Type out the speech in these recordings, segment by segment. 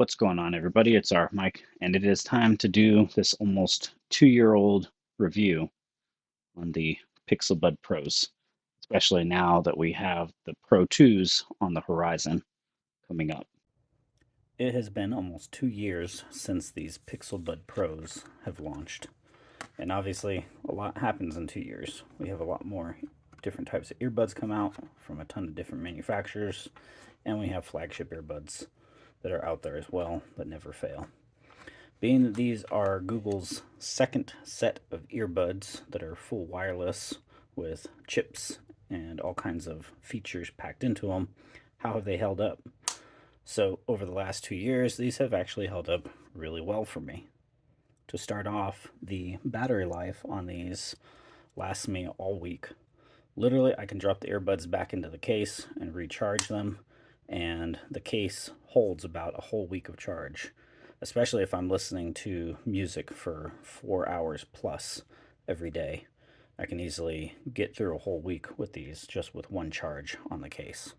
What's going on, everybody? It's our Mike, and it is time to do this almost 2-year-old review on the Pixel Bud Pros, especially now that we have the Pro 2s on the horizon coming up. It has been almost 2 years since these Pixel Bud Pros have launched. And obviously, a lot happens in 2 years. We have a lot more different types of earbuds come out from a ton of different manufacturers, and we have flagship earbuds that are out there as well that never fail. Being that these are Google's second set of earbuds that are full wireless with chips and all kinds of features packed into them, how have they held up? So, over the last 2 years, these have actually held up really well for me. To start off, the battery life on these lasts me all week. Literally, I can drop the earbuds back into the case and recharge them, and the case holds about a whole week of charge, especially if I'm listening to music for 4 hours plus every day. I can easily get through a whole week with these just with one charge on the case.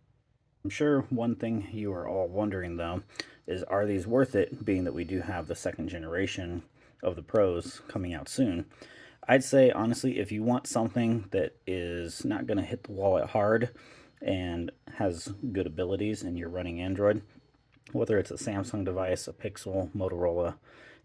I'm sure one thing you are all wondering though is, are these worth it, being that we do have the second generation of the Pros coming out soon? I'd say honestly, if you want something that is not going to hit the wallet hard and has good abilities and you're running Android, whether it's a Samsung device, a Pixel, Motorola,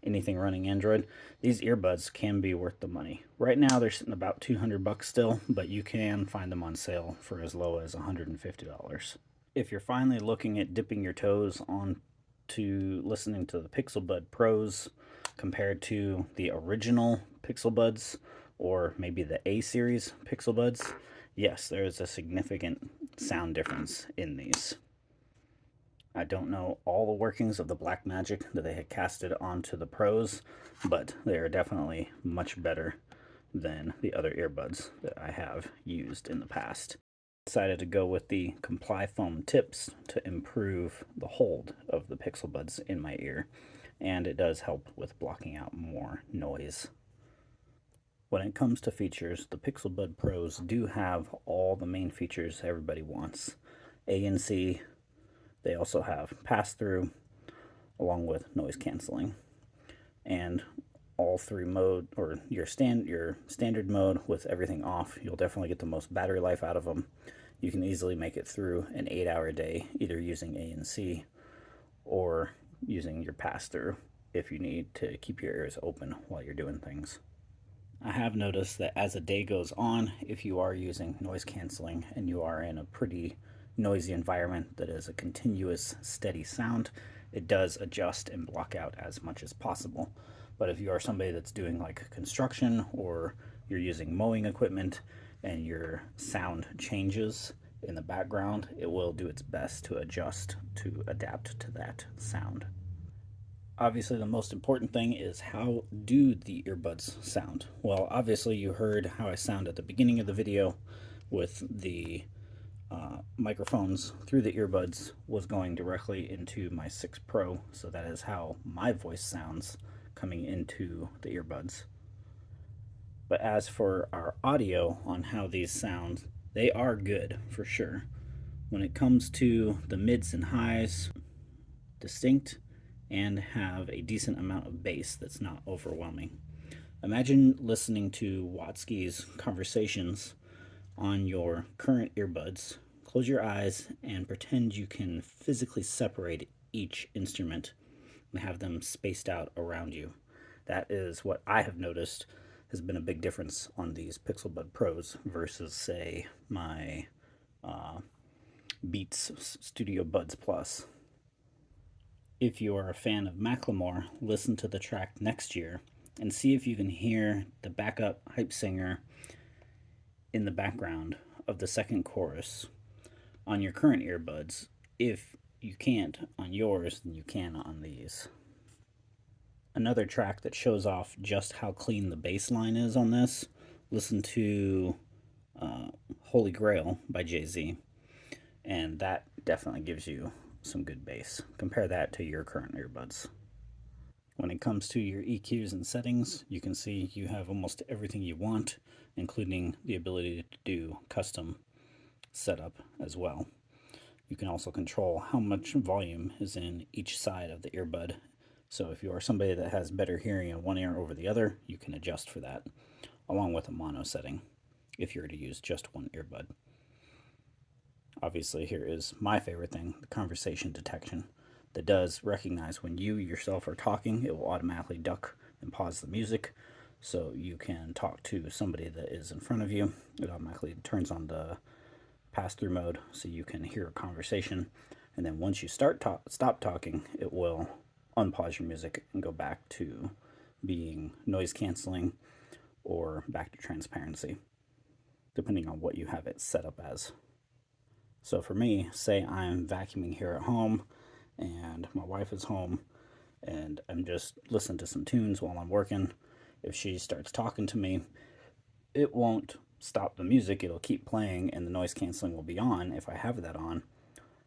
anything running Android, these earbuds can be worth the money. Right now they're sitting about 200 bucks still, but you can find them on sale for as low as $150. If you're finally looking at dipping your toes on to listening to the Pixel Bud Pros compared to the original Pixel Buds or maybe the A series Pixel Buds, yes, there is a significant sound difference in these. I don't know all the workings of the black magic that they had casted onto the Pros, but they are definitely much better than the other earbuds that I have used in the past. Decided to go with the Comply Foam tips to improve the hold of the Pixel Buds in my ear, and it does help with blocking out more noise. When it comes to features, the Pixel Bud Pros do have all the main features everybody wants. ANC, they also have pass-through along with noise canceling. And all three mode, or your standard mode with everything off, you'll definitely get the most battery life out of them. You can easily make it through an 8-hour day either using ANC or using your pass-through if you need to keep your ears open while you're doing things. I have noticed that as a day goes on, if you are using noise canceling and you are in a pretty noisy environment that is a continuous steady sound, it does adjust and block out as much as possible. But if you are somebody that's doing like construction or you're using mowing equipment and your sound changes in the background, it will do its best to adjust to adapt to that sound. Obviously, the most important thing is, how do the earbuds sound? Well, obviously you heard how I sound at the beginning of the video with the microphones through the earbuds was going directly into my 6 Pro, so that is how my voice sounds coming into the earbuds. But as for our audio on how these sound, they are good for sure. When it comes to the mids and highs, distinct and have a decent amount of bass that's not overwhelming. Imagine listening to Watsky's conversations on your current earbuds. Close your eyes and pretend you can physically separate each instrument and have them spaced out around you. That is what I have noticed has been a big difference on these Pixel Bud Pros versus, say, my Beats Studio Buds Plus. If you are a fan of Macklemore, listen to the track Next Year and see if you can hear the backup hype singer in the background of the second chorus on your current earbuds. If you can't on yours, then you can on these. Another track that shows off just how clean the bass line is on this, listen to Holy Grail by Jay-Z, and that definitely gives you some good bass. Compare that to your current earbuds. When it comes to your EQs and settings, you can see you have almost everything you want, including the ability to do custom setup as well. You can also control how much volume is in each side of the earbud. So if you are somebody that has better hearing in one ear over the other, you can adjust for that, along with a mono setting if you were to use just one earbud. Obviously, here is my favorite thing, the conversation detection, that does recognize when you yourself are talking. It will automatically duck and pause the music so you can talk to somebody that is in front of you. It automatically turns on the pass through mode so you can hear a conversation. And then once you stop talking, it will unpause your music and go back to being noise canceling or back to transparency, depending on what you have it set up as. So for me, say I'm vacuuming here at home and my wife is home and I'm just listening to some tunes while I'm working. If she starts talking to me, it won't stop the music. It'll keep playing and the noise canceling will be on if I have that on.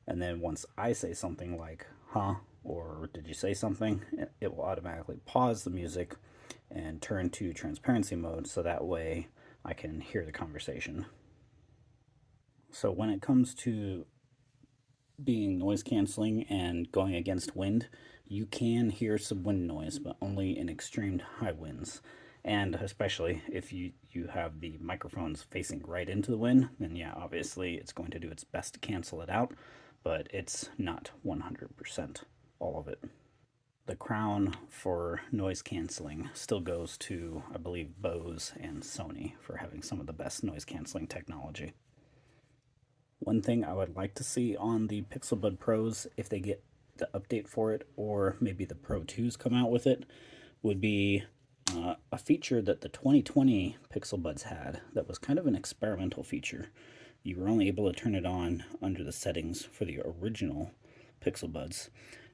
And then once I say something like, huh, or did you say something, it will automatically pause the music and turn to transparency mode so that way I can hear the conversation. So when it comes to being noise canceling and going against wind, you can hear some wind noise, but only in extreme high winds. And especially if you have the microphones facing right into the wind, then yeah, obviously it's going to do its best to cancel it out, but it's not 100% all of it. The crown for noise canceling still goes to, I believe, Bose and Sony for having some of the best noise canceling technology. One thing I would like to see on the Pixel Bud Pros, if they get the update for it, or maybe the Pro 2s come out with it, would be a feature that the 2020 Pixel Buds had that was kind of an experimental feature. You were only able to turn it on under the settings for the original Pixel Buds,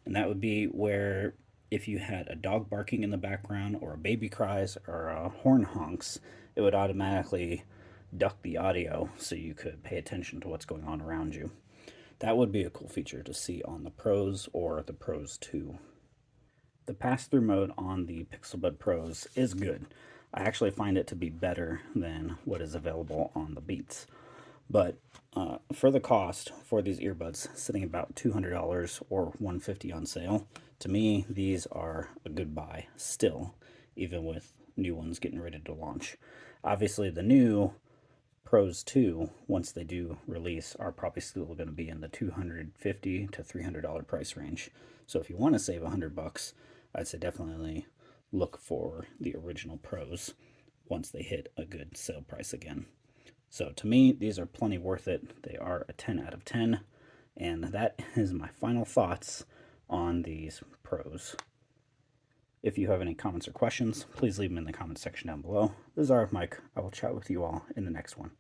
and that would be where if you had a dog barking in the background or a baby cries or a horn honks, it would automatically duck the audio so you could pay attention to what's going on around you. That would be a cool feature to see on the Pros or the Pros 2. The pass-through mode on the Pixel Bud Pros is good. I actually find it to be better than what is available on the Beats. But for the cost for these earbuds, sitting about $200 or $150 on sale, to me these are a good buy still, even with new ones getting ready to launch. Obviously, the new Pros 2, once they do release, are probably still going to be in the $250 to $300 price range. So if you want to save $100, I'd say definitely look for the original Pros once they hit a good sale price again. So to me, these are plenty worth it. They are a 10 out of 10. And that is my final thoughts on these Pros. If you have any comments or questions, please leave them in the comment section down below. This is RF Mike. I will chat with you all in the next one.